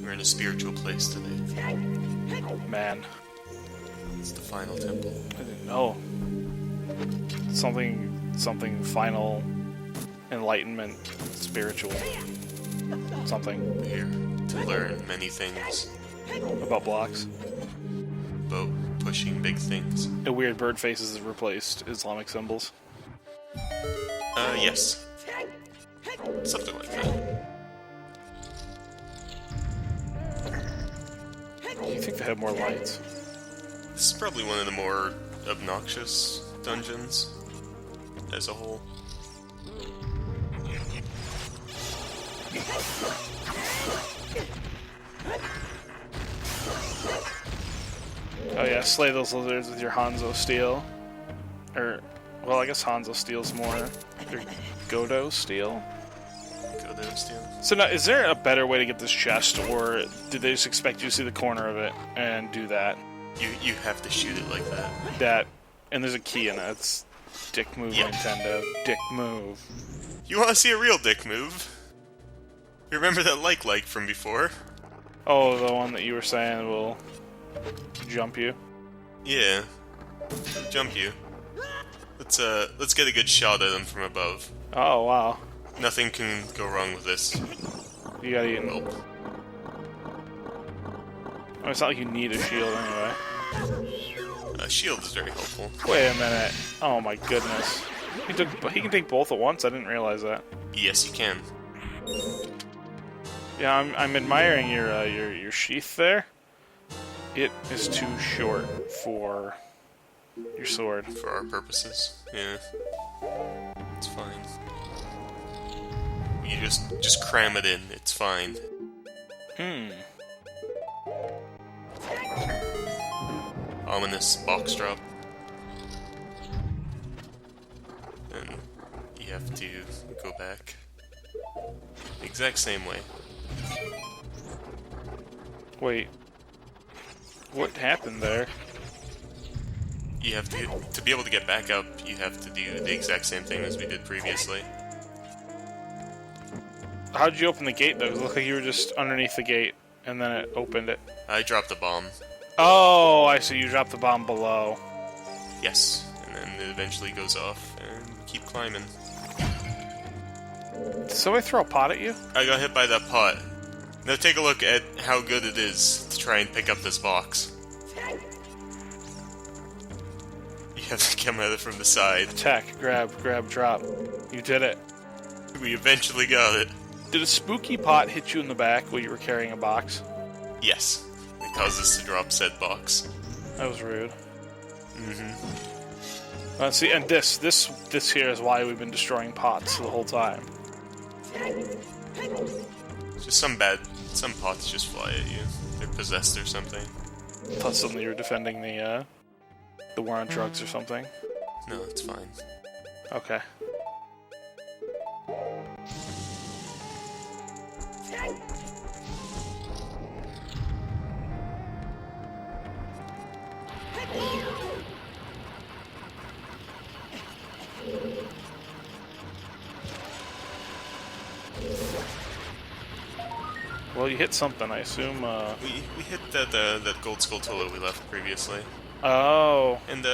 We're in a spiritual place today. Man, It's the final temple. I didn't know. Something final, enlightenment, spiritual. Something We're here to learn many things about blocks. about pushing big things. The weird bird faces have replaced Islamic symbols. Yes. Something like that. You think they have more lights? This is probably one of the more obnoxious dungeons as a whole. Oh yeah, slay those lizards with your Hanzo steel. Or, well, I guess Hanzo steel's more your Godo steel. Go there, steal. So now, is there a better way to get this chest, or did they just expect you to see the corner of it and do that? You have to shoot it like that. That, and there's a key in it. It's dick move, Yep. Nintendo. Dick move. You want to see a real dick move? Remember that like from before? Oh, the one that you were saying will jump you. Yeah. Jump you. Let's get a good shot at him from above. Oh wow, Nothing can go wrong with this. you gotta eat. Nope. Oh, it's not like you need a shield anyway. A shield is very helpful. Wait a minute. Oh my goodness. He can take both at once. I didn't realize that. Yes, you can. Yeah, I'm admiring your sheath there. It is too short for your sword. For our purposes. Yeah. It's fine. You just cram it in. It's fine. Ominous box drop. And you have to go back. The exact same way. Wait. What happened there? You have to be able to get back up, you have to do the exact same thing as we did previously. How'd you open the gate though? It looked like you were just underneath the gate and then it opened it. I dropped the bomb. Oh, I see. You dropped the bomb below. Yes. And then it eventually goes off, and keep climbing. Did somebody throw a pot at you? I got hit by that pot. Now take a look at how good it is to try and pick up this box. You have to come at it from the side. Attack, grab, drop. You did it. We eventually got it. Did a spooky pot hit you in the back while you were carrying a box? Yes. It caused us to drop said box. That was rude. See, and this here is why we've been destroying pots the whole time. Just some pots just fly at you. They're possessed or something. Plus, suddenly you were defending the war on drugs or something. No, it's fine. Okay. Well, you hit something, I assume. We hit that gold skulltula we left previously. Oh. And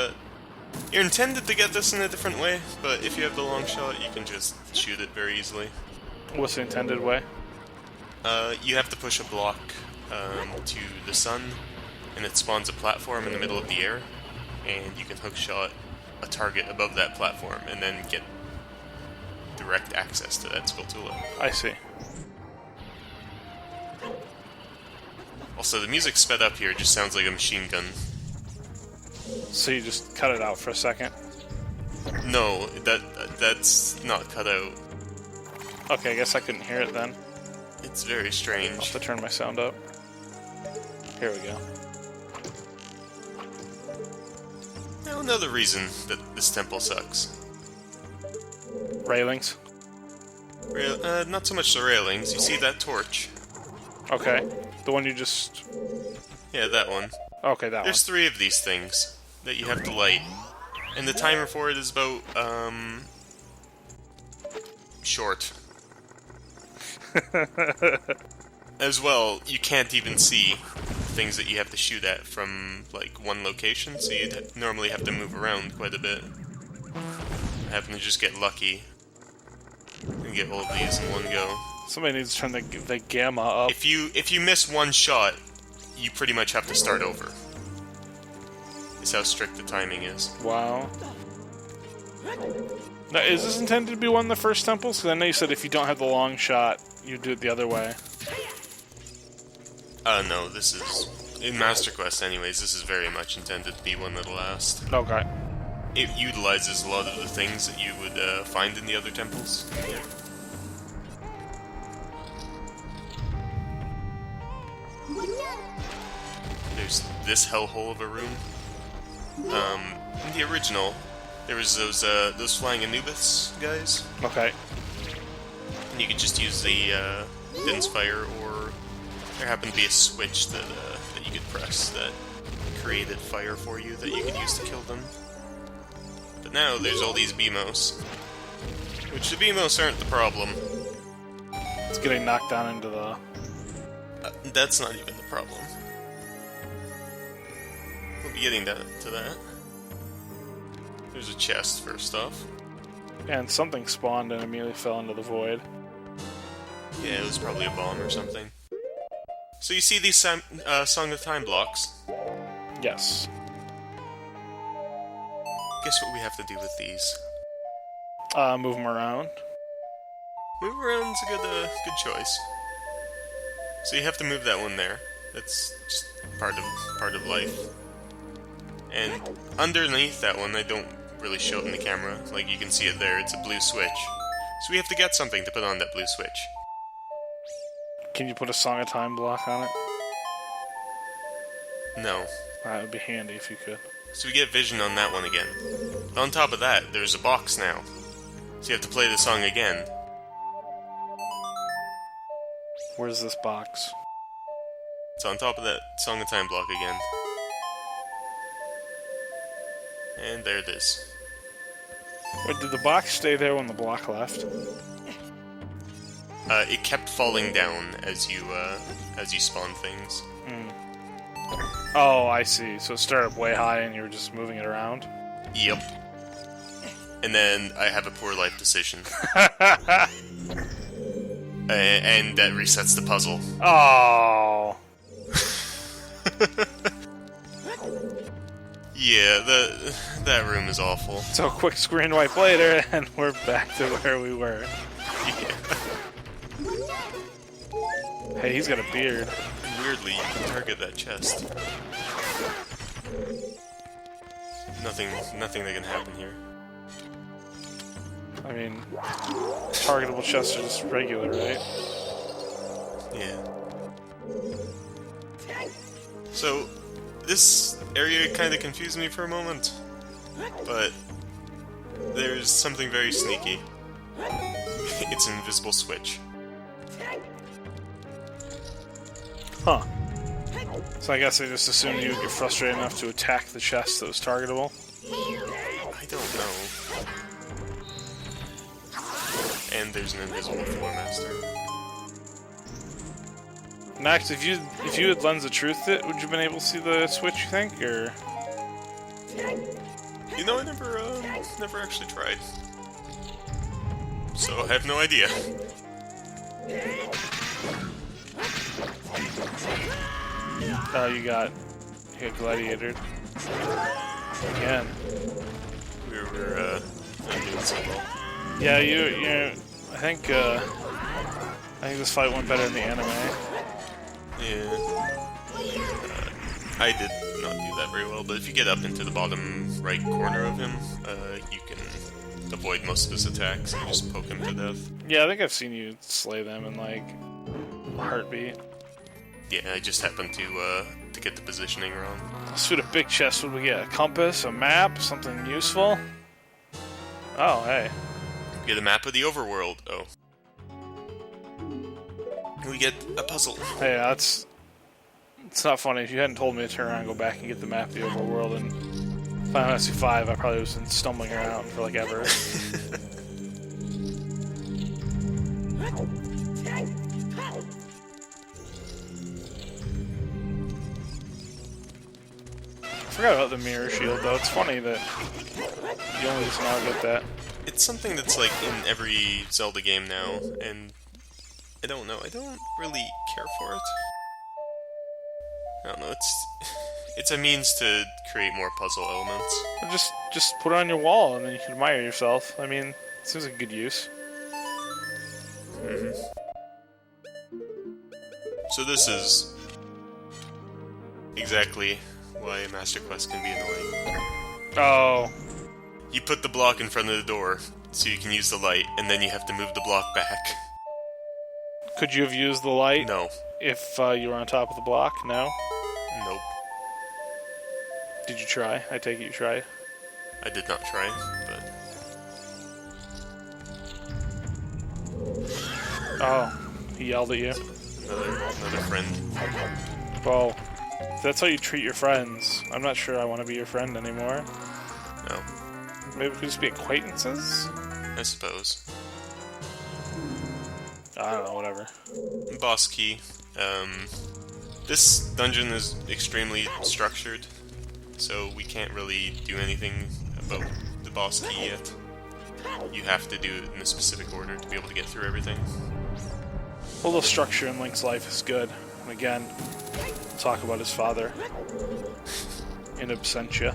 you're intended to get this in a different way, but if you have the long shot, you can just shoot it very easily. What's the intended way? You have to push a block to the sun, and it spawns a platform in the middle of the air, and you can hookshot a target above that platform, and then get direct access to that skulltula. I see. Also, the music sped up here just sounds like a machine gun. So you just cut it out for a second? No, that's not cut out. Okay, I guess I couldn't hear it then. It's very I'll strange. have to turn my sound up. Here we go. Now another reason that this temple sucks. Railings? Not so much the railings. You see that torch? Okay. The one you just... Yeah, that one. Okay, that There's 3 of these things that you have to light. And the timer for it is about, short. as well, you can't even see things that you have to shoot at from, like, one location, so you'd normally have to move around quite a bit. I happen to just get lucky and get all of these in one go. Somebody needs to turn the gamma up. If you miss one shot, you pretty much have to start over. Is how strict the timing is. Wow. Now, is this intended to be one of the first temples? Because I know you said if you don't have the long shot, you do it the other way. No, this is... In Master Quest, anyways, this is very much intended to be one of the last. Okay. It utilizes a lot of the things that you would find in the other temples. There's this hellhole of a room. In the original, there was those flying Anubis guys. Okay. And you could just use the Din's Fire, or there happened to be a switch that you could press that created fire for you that you could use to kill them. But now there's all these BMOs, which the BMOs aren't the problem. It's getting knocked down into the... That's not even the problem. We'll be getting to that. There's a chest, first off. And something spawned and immediately fell into the void. Yeah, it was probably a bomb or something. So you see these Song of Time blocks? Yes. Guess what we have to do with these? Move them around. Move around's a good choice. So you have to move that one there. That's just part of life. And underneath that one, I don't really show it in the camera. Like, you can see it there, it's a blue switch. So we have to get something to put on that blue switch. Can you put a Song of Time block on it? No. That would be handy if you could. So we get vision on that one again. On top of that, there's a box now. So you have to play the song again. Where's this box? It's on top of that Song of Time block again. And there it is. Wait, did the box stay there when the block left? It kept falling down as you spawn things. Mm. Oh, I see. So it started way high and you were just moving it around? Yep. And then I have a poor life decision. And that resets the puzzle. Oh. Yeah, that room is awful. So quick screen wipe later, and we're back to where we were. Yeah. Hey, he's got a beard. Weirdly, you can target that chest. Nothing that can happen here. I mean, targetable chests are just regular, right? Yeah. So, this area kind of confused me for a moment, but there's something very sneaky. It's an invisible switch. Huh. So I guess I just assumed you would get frustrated enough to attack the chest that was targetable? I don't know. And there's an invisible floor master. Max, if you had Lens of Truth it, would you have been able to see the switch, you think, or...? You know, I never actually tried. So I have no idea. Oh, you got gladiatored. Again. We were not doing so well. Yeah, you I think this fight went better in the anime. Yeah. I did not do that very well, but if you get up into the bottom right corner of him, you can avoid most of his attacks and just poke him to death. Yeah, I think I've seen you slay them in, like, a heartbeat. Yeah, I just happened to get the positioning wrong. Let's a big chest. What do we get? A compass? A map? Something useful? Oh, hey. Get a map of the overworld. Oh. We get a puzzle. Hey, that's... It's not funny. If you hadn't told me to turn around and go back and get the map of the overworld in Final Fantasy V, I probably was been stumbling around for, like, ever. forgot about the mirror shield, though. It's funny that you only just now get that. It's something that's like in every Zelda game now, and I don't know. I don't really care for it. I don't know. It's a means to create more puzzle elements. Just put it on your wall, and then you can admire yourself. I mean, it seems like a good use. Mm-hmm. So this is exactly why Master Quest can be annoying. Oh. You put the block in front of the door, so you can use the light, and then you have to move the block back. Could you have used the light? No. If you were on top of the block? No? Nope. Did you try? I take it you tried. I did not try, but... Oh. He yelled at you? Another friend. Well, if that's how you treat your friends, I'm not sure I want to be your friend anymore. No. Maybe we could just be acquaintances? I suppose. I don't know, whatever. Boss key. This dungeon is extremely structured, so we can't really do anything about the boss key yet. You have to do it in a specific order to be able to get through everything. Well, the structure in Link's life is good. And again, talk about his father. In absentia.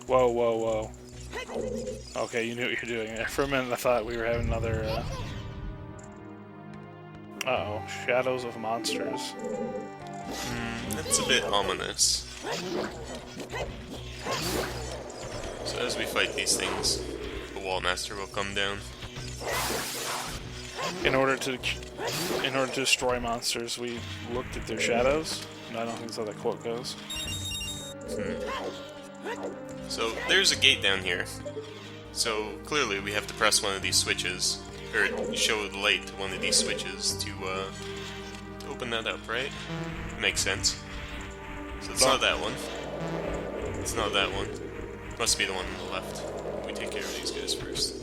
Whoa, whoa, whoa. Okay, you knew what you were doing there. For a minute I thought we were having another, uh-oh. Shadows of monsters. That's a bit ominous. So as we fight these things, the Wall Master will come down. In order to destroy monsters, we looked at their shadows. No, I don't think that's how that quote goes. So there's a gate down here. So clearly we have to press one of these switches, or show the light to one of these switches to open that up, right? Makes sense. So it's not that one. It's not that one. It must be the one on the left. We take care of these guys first.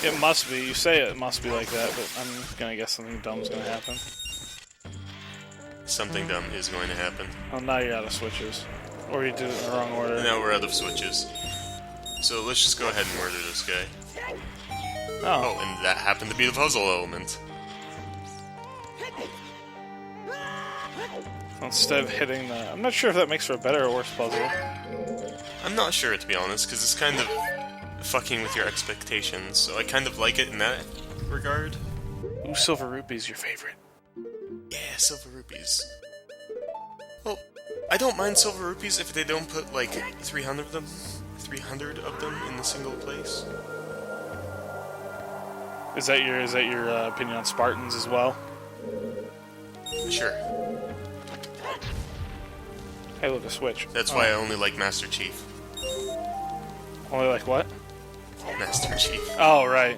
It must be. You say it must be like that, but I'm gonna guess something dumb's gonna happen. Something dumb is going to happen. Oh, now you're out of switches. Or you did it in the wrong order. Now we're out of switches. So let's just go ahead and murder this guy. Oh, and that happened to be the puzzle element. Instead of hitting the... I'm not sure if that makes for a better or worse puzzle. I'm not sure, to be honest, because it's kind of fucking with your expectations, so I kind of like it in that regard. Ooh, silver rupees your favorite. Yeah, silver rupees. Well, I don't mind silver rupees if they don't put, like, 300 of them in a single place. Is that your opinion on Spartans as well? Sure. Hey, look, a switch. That's why I only like Master Chief. Only like what? Master Chief. Oh, right.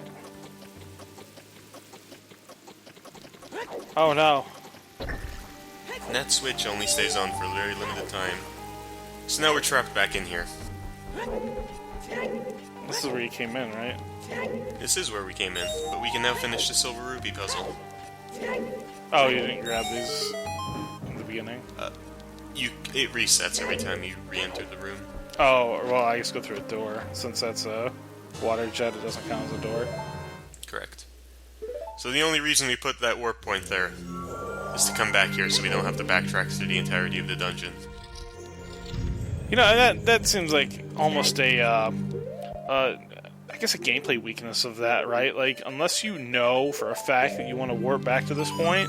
Oh, no. And that switch only stays on for a very limited time. So now we're trapped back in here. This is where you came in, right? This is where we came in, but we can now finish the silver rupee puzzle. Oh, you didn't grab these in the beginning? It resets every time you re-enter the room. Oh, well, I guess go through a door. Since that's a water jet, it doesn't count as a door. Correct. So the only reason we put that warp point there is to come back here so we don't have to backtrack through the entirety of the dungeon. You know, that seems like almost a, I guess a gameplay weakness of that, right? Like, unless you know for a fact that you want to warp back to this point,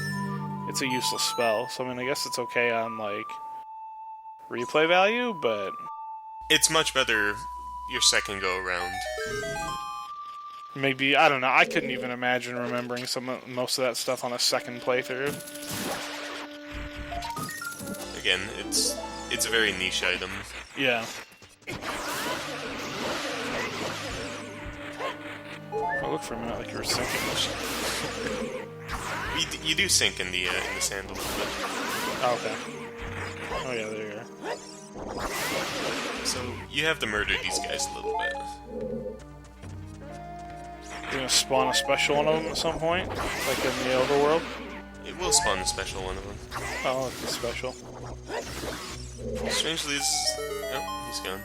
it's a useless spell. So, I mean, I guess it's okay on, like, replay value, but... It's much better your second go-around. Maybe, I don't know, I couldn't even imagine remembering most of that stuff on a second playthrough. Again, it's a very niche item. Yeah. I looked for a minute like you were sinking. You do sink in the sand a little bit. Oh, okay. Oh yeah, there you are. So you have to murder these guys a little bit. You're gonna spawn a special one of them at some point? Like in the overworld? It will spawn a special one of them. Oh, it's special. Strangely, oh, he's gone.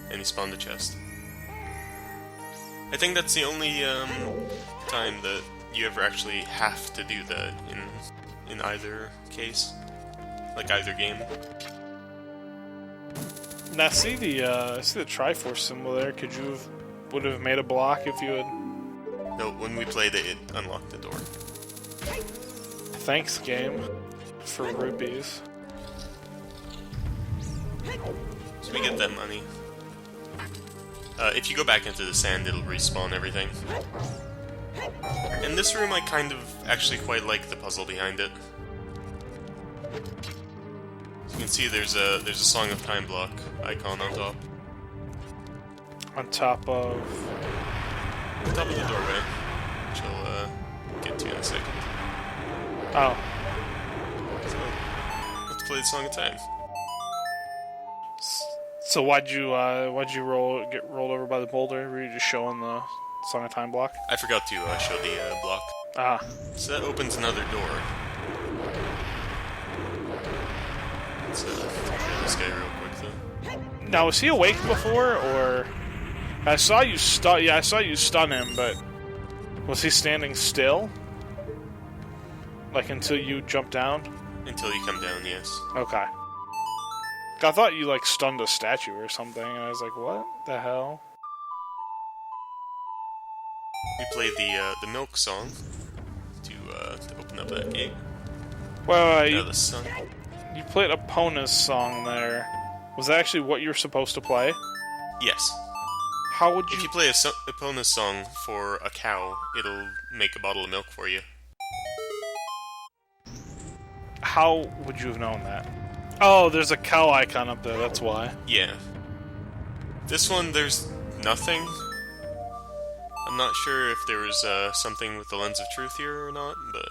And he spawned a chest. I think that's the only time that you ever actually have to do that in either case. Like either game. Now see the Triforce symbol there. Would have made a block if you had... No, when we played it, it unlocked the door. Thanks, game, for rupees. So we get that money. If you go back into the sand, it'll respawn everything. In this room, I kind of actually quite like the puzzle behind it. As you can see, there's a Song of Time block icon on top. On top of... On top of the doorway, which I'll get to in a second. Oh. So, let's play the Song of Time. So why'd you get rolled over by the boulder? Were you just showing the Song of Time block? I forgot to show the block. Ah. So that opens another door. Let's kill this guy real quick though. Now was he awake before, or I saw you stun? Yeah, I saw you stun him, but was he standing still? Like until you jump down? Until you come down, yes. Okay. I thought you like stunned a statue or something, and I was like, what the hell? We played the milk song to open up that gate. Well, The sun. you played Epona's song there. Was that actually what you were supposed to play? Yes. How would you... If you play a Epona song for a cow, it'll make a bottle of milk for you. How would you have known that? Oh, there's a cow icon up there, that's why. Yeah. This one, there's nothing. I'm not sure if there was something with the Lens of Truth here or not, but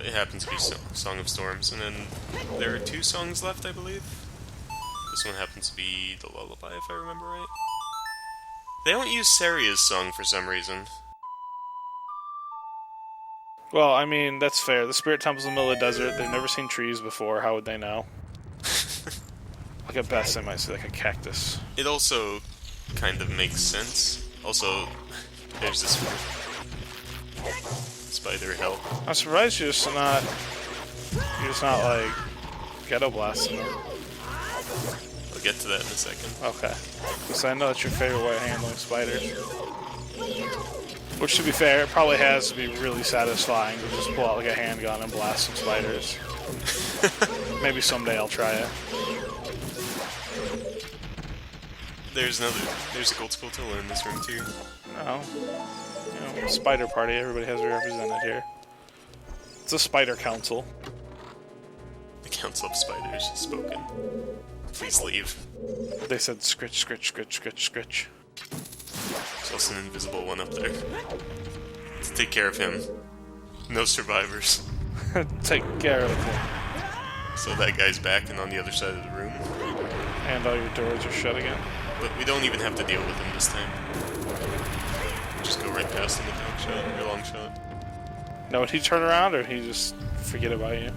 it happens to be Song of Storms, and then there are 2 songs left, I believe. This one happens to be the Lullaby, if I remember right. They don't use Saria's song for some reason. Well, I mean, that's fair. The Spirit Temple's in the middle of the desert. They've never seen trees before. How would they know? Like at best, they might see like a cactus. It also kind of makes sense. Also, there's this spider hell. I'm surprised you're just not like ghetto blasting them. I'll get to that in a second. Okay. Because I know that's your favorite way of handling spiders. Which, to be fair, it probably has to be really satisfying to just pull out like a handgun and blast some spiders. Maybe someday I'll try it. There's a gold skull in this room too. No. You know, spider party, everybody has represented here. It's a spider council. The Council of Spiders has spoken. Please leave. They said scritch, scritch, scritch, scritch, scritch. There's also an invisible one up there. Let's take care of him. No survivors. Take care of him. So that guy's back and on the other side of the room. And all your doors are shut again. But we don't even have to deal with him this time. Just go right past him with a hook shot, or long shot. Now, would he turn around, or he just forget about you?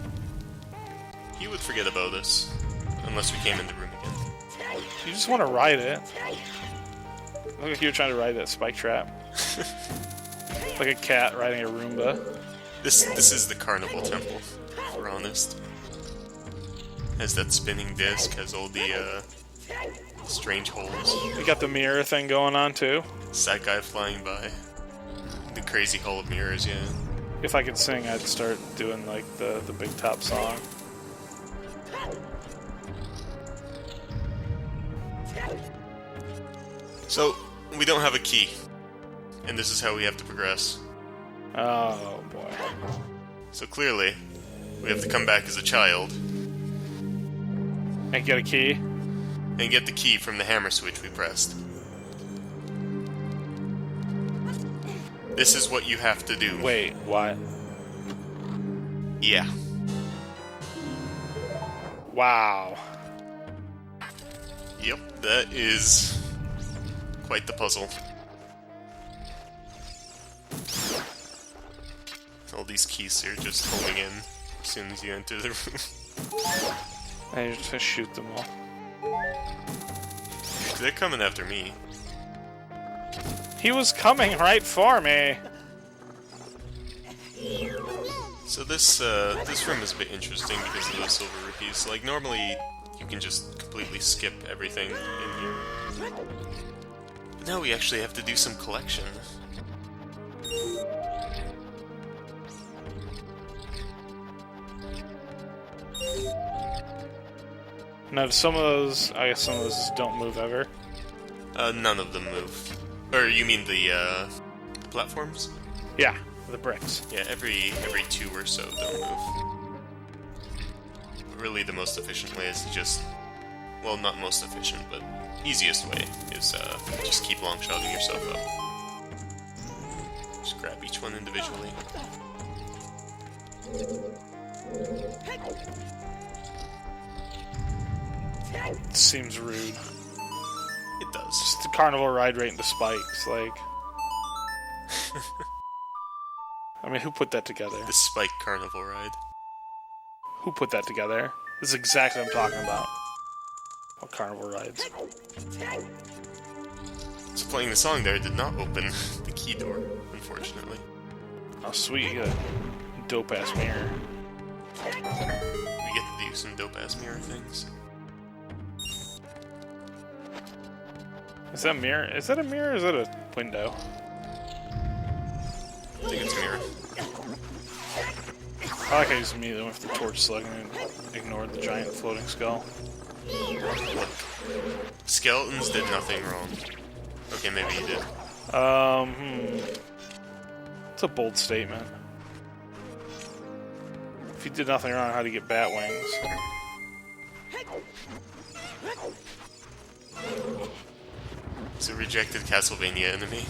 He would forget about us. Unless we came in the room again. You just want to ride it. Look like you were trying to ride that spike trap. Like a cat riding a Roomba. This is the Carnival Temple, if we're honest. Has that spinning disc, has all the strange holes. You got the mirror thing going on too. It's that guy flying by. The crazy hall of mirrors, yeah. If I could sing, I'd start doing like the Big Top song. So, we don't have a key. And this is how we have to progress. Oh boy. So clearly, we have to come back as a child And get a key. and get the key from the hammer switch we pressed. This is what you have to do. Wait, what? Yeah. Wow. Yep, that is quite the puzzle. All these keys are just homing in. as soon as you enter the room. And you just shoot them all. They're coming after me. He was coming right for me! So this room is a bit interesting because of the silver rupees. Like, normally you can just completely skip everything in here. But now we actually have to do some collection. Now, some of those, I guess some of those don't move ever. None of them move. Or you mean the platforms? Yeah, the bricks. Yeah, every 2 or so don't move. Really, the most efficient way is to just, well, not most efficient, but easiest way is just keep long shotting yourself up. Just grab each one individually. Seems rude. It does. Just the carnival ride right into spikes, like... I mean, who put that together? The Spike Carnival ride. Who put that together? This is exactly what I'm talking about. What carnival rides? So playing the song there did not open the key door, unfortunately. Oh, sweet, you got a dope-ass mirror. We get to do some dope-ass mirror things. Is that a mirror? Is that a mirror or is that a window? I think it's a mirror. I like how you just immediately went for the torch slug and ignored the giant floating skull. Look. Skeletons did nothing wrong. Okay, maybe you did. It's a bold statement. If you did nothing wrong, how do you get bat wings? It's a rejected Castlevania enemy.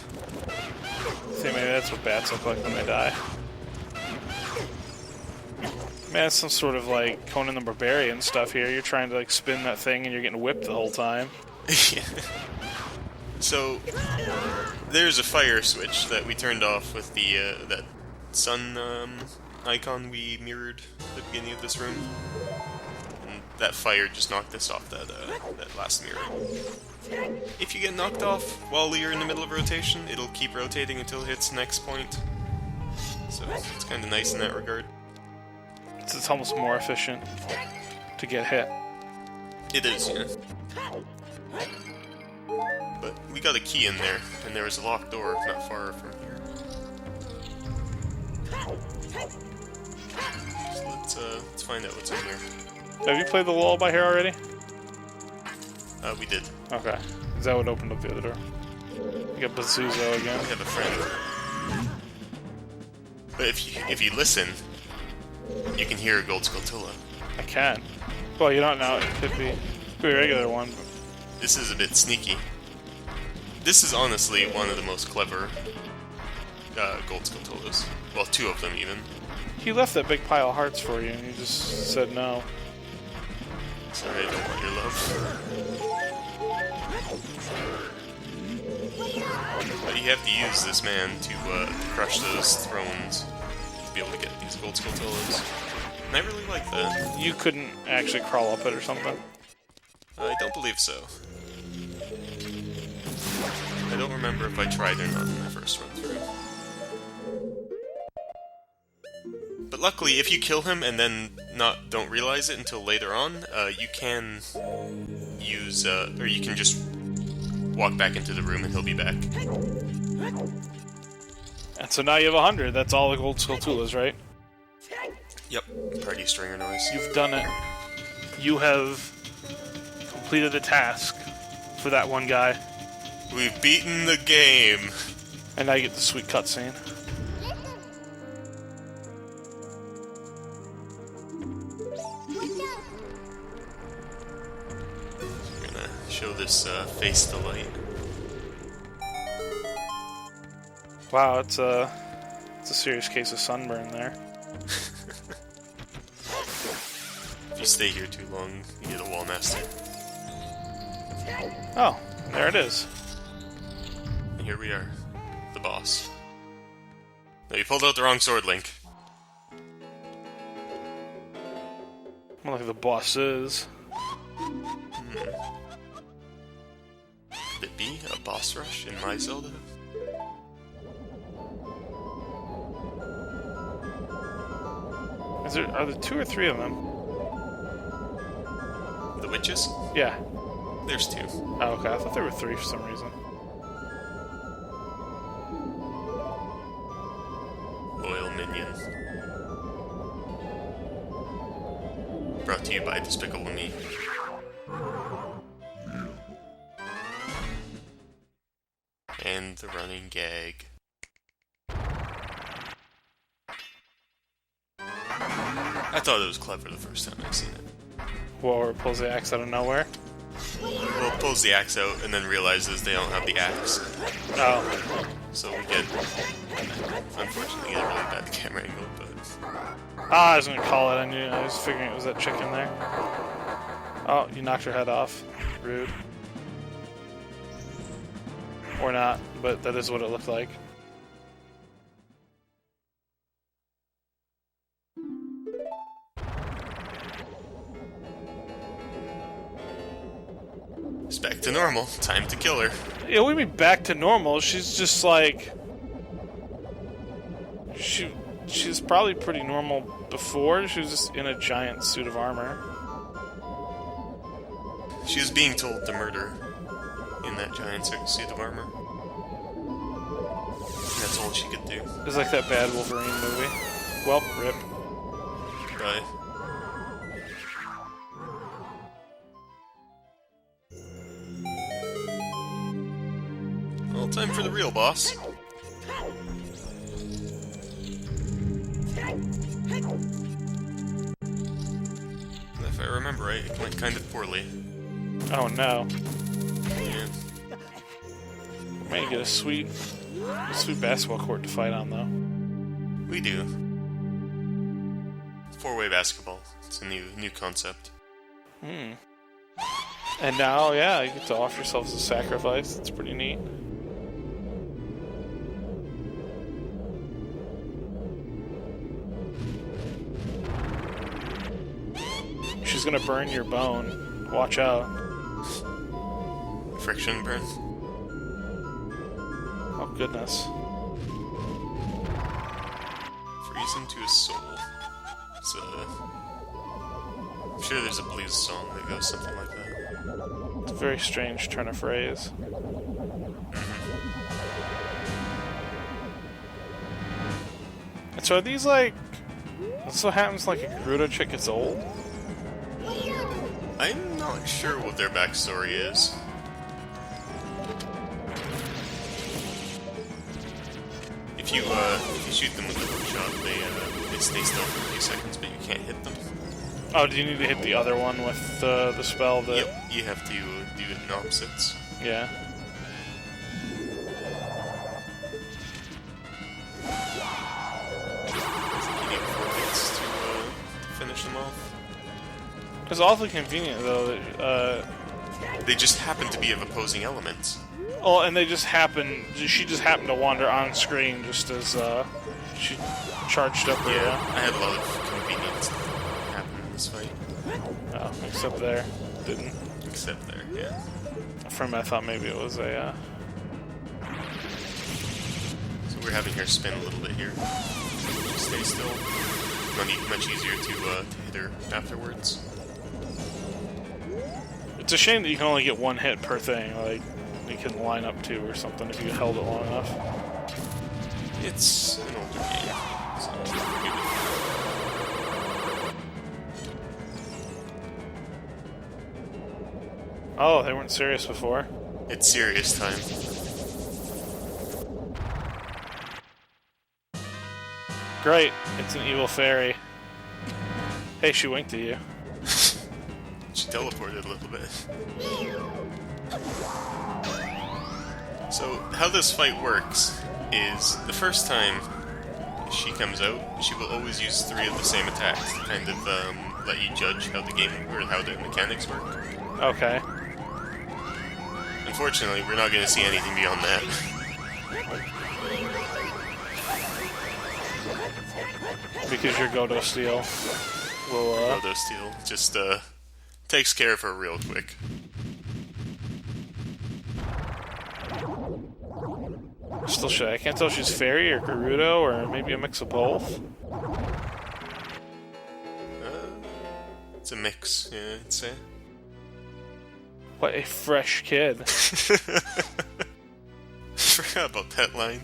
See, maybe that's what bats look like when they die. Man, it's some sort of like Conan the Barbarian stuff here. You're trying to like spin that thing and you're getting whipped the whole time. Yeah. So, there's a fire switch that we turned off with the that sun icon we mirrored at the beginning of this room. And that fire just knocked us off that last mirror. If you get knocked off while you're in the middle of rotation, it'll keep rotating until it hits the next point. So it's kind of nice in that regard. It's almost more efficient to get hit. It is, yeah. But we got a key in there, and there was a locked door not far from here. So let's find out what's in here. Have you played the lullaby here already? We did. Okay. Is that what opened up the other door? You got Bazoozo again. We have a friend. But if you listen, you can hear a Gold Skulltula. I can. Well, you don't know. It could be a regular one. This is a bit sneaky. This is honestly one of the most clever Gold Skulltulas. Well, 2 of them even. He left that big pile of hearts for you, and you just said no. Sorry, I don't want your love. But you have to use this man to crush those thrones to be able to get these Gold Skulltulas. And I really like that. You couldn't actually crawl up it or something? I don't believe so. I don't remember if I tried or not in my first run through. But luckily, if you kill him and then don't realize it until later on, you can use, or you can just walk back into the room and he'll be back. And so now you have 100. That's all the Gold Skulltulas, right? Yep. Party stringer noise. You've done it. You have completed the task for that one guy. We've beaten the game! And now you get the sweet cutscene. We're gonna show this face to light. Wow, it's a serious case of sunburn there. If you stay here too long, you get a wall master. Oh, there it is. And here we are. The boss. No, you pulled out the wrong sword, Link. More like the boss is. Could it be a boss rush in my Zelda? Are there 2 or 3 of them? The witches? Yeah. There's 2. Oh, okay. I thought there were 3 for some reason. Loyal minion. Brought to you by Despicable Me. And the running gag. I thought it was clever the first time I seen it. Whoa, it pulls the axe out of nowhere. Well, it pulls the axe out and then realizes they don't have the axe. Oh. So we get, unfortunately, get a really bad camera angle, but... Ah, I was gonna call it. I was figuring it was that chicken there. Oh, you knocked her head off. Rude. Or not, but that is what it looked like. It's back to normal. Time to kill her. Yeah, we mean back to normal. She's just like... She's probably pretty normal before. She was just in a giant suit of armor. She was being told to murder in that giant suit of armor. And that's all she could do. It's like that bad Wolverine movie. Well, rip. Bye. Well, time for the real boss. If I remember right, it went kind of poorly. Oh no. Yeah. Might get a sweet basketball court to fight on though. We do. 4-way basketball. It's a new concept. Hmm. And now, yeah, you get to offer yourself as a sacrifice. It's pretty neat. She's gonna burn your bone. Watch out. Friction burn. Oh, goodness. Freeze him to his soul. It's I'm sure there's a blues song that goes something like that. It's a very strange turn of phrase. And so are these like... This what happens like a Gerudo chick gets old? I'm not sure what their backstory is. If you shoot them with a hook shot, they stay still for a few seconds, but you can't hit them. Oh, do you need to hit the other one with the spell that... Yep, you have to do it in opposites. Yeah. I think you need 4 hits to finish them off. It's awfully convenient, though, that, They just happen to be of opposing elements. oh, and they just happen... She just happened to wander on screen just as, she charged up her... Yeah, I had a lot of convenience happen in this fight. Oh, except there. Didn't. Except there, yeah. For a minute, I thought maybe it was a, So we're having her spin a little bit here. Just stay still. Much easier to hit her afterwards. It's a shame that you can only get 1 hit per thing. Like, you can line up 2 or something if you held it long enough. It's an older game, so Oh, they weren't serious before. it's serious time. Great, it's an evil fairy. Hey, she winked at you. She teleported a little bit. So, how this fight works is, the first time she comes out, she will always use 3 of the same attacks to kind of let you judge how the game, or how the mechanics work. Okay. Unfortunately, we're not going to see anything beyond that. Because you're Godo Steel. Well, Roto Steel. Just takes care of her real quick. still shy. I can't tell if she's fairy or Gerudo or maybe a mix of both. It's a mix, yeah, I'd say. What a fresh kid. Forgot about that line.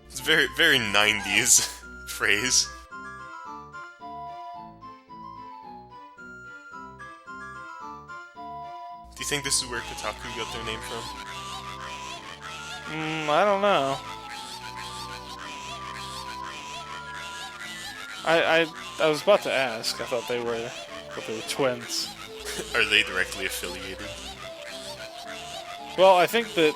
It's very, very 90s phrase. Do you think this is where Kotaku got their name from? I don't know. I was about to ask. I thought they were twins. Are they directly affiliated? Well, I think that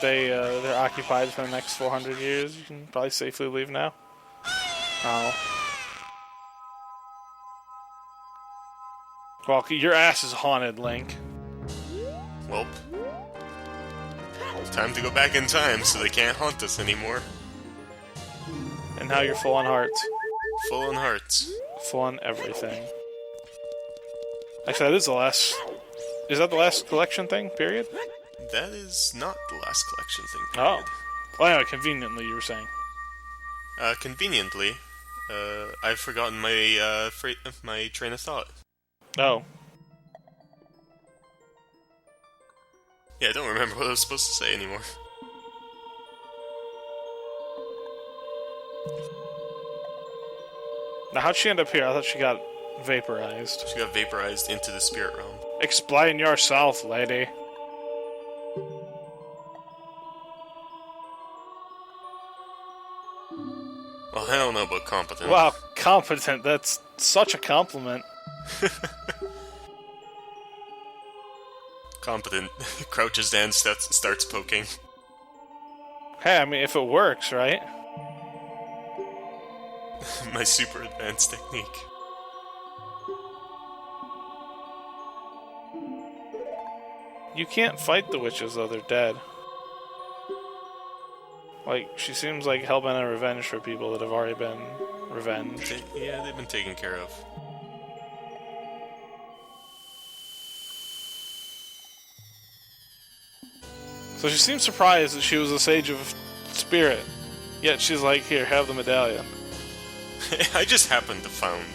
they're occupied for the next 400 years. You can probably safely leave now. Oh. Well, your ass is haunted, Link. Welp. Time to go back in time so they can't haunt us anymore. And now you're full on hearts. Full on hearts. Full on everything. Actually, that is the last... Is that the last collection thing, period? That is not the last collection thing, Oh. period. Well, anyway, conveniently, you were saying. Conveniently, I've forgotten my, my train of thought. Oh. Yeah, I don't remember what I was supposed to say anymore. Now, how'd she end up here? I thought she got vaporized. She got vaporized into the spirit realm. Explain yourself, lady. Well, I don't know about competent. Wow, competent. That's such a compliment. Competent. Crouches down, starts poking. Hey, I mean, if it works, right? My super advanced technique. You can't fight the witches, though. They're dead. Like, she seems like hellbent on revenge for people that have already been revenged. Yeah, they've been taken care of. So she seems surprised that she was a Sage of Spirit. Yet she's like, here, have the medallion. I just happened to find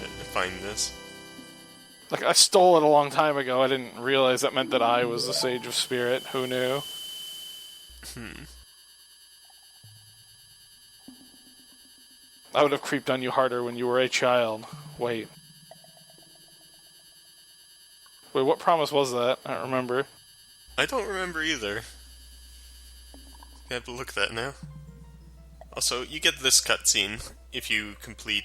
this. Like, I stole it a long time ago. I didn't realize that meant that I was the Sage of Spirit. Who knew? I would have creeped on you harder when you were a child. Wait. Wait, what promise was that? I don't remember. I don't remember either. I have to look at that now. Also, you get this cutscene if you complete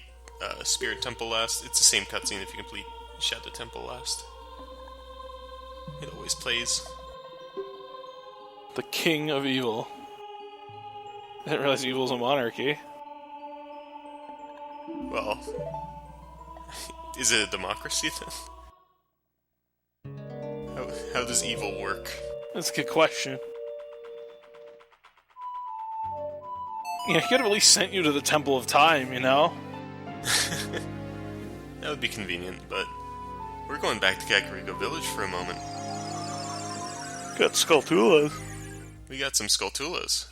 Spirit Temple last. It's the same cutscene if you complete Shadow Temple last. It always plays. The King of Evil. I didn't realize evil's a monarchy. Well, is it a democracy then? How does evil work? That's a good question. Yeah, he could have at least sent you to the Temple of Time, you know? That would be convenient, but we're going back to Kakariko Village for a moment. Got Skulltulas. We got some Skulltulas.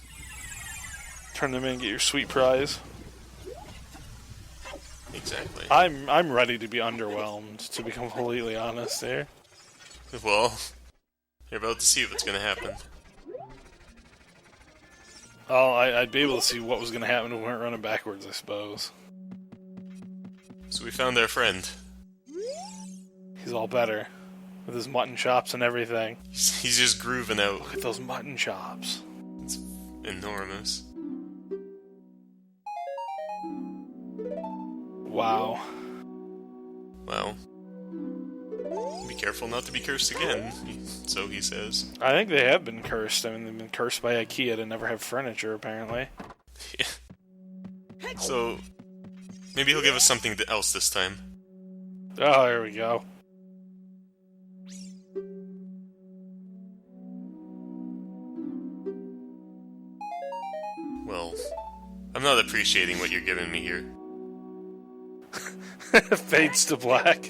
Turn them in and get your sweet prize. Exactly. I'm ready to be underwhelmed, to be completely honest here. Well, you're about to see what's gonna happen. Oh, I'd be able to see what was going to happen if we weren't running backwards, I suppose. So we found our friend. He's all better. With his mutton chops and everything. He's just grooving out. Look at those mutton chops. It's enormous. Wow. Wow. Be careful not to be cursed again, so he says. I think they have been cursed. I mean, they've been cursed by IKEA to never have furniture, apparently. Yeah. So, maybe he'll give us something else this time. Oh, there we go. Well, I'm not appreciating what you're giving me here. Fades to black.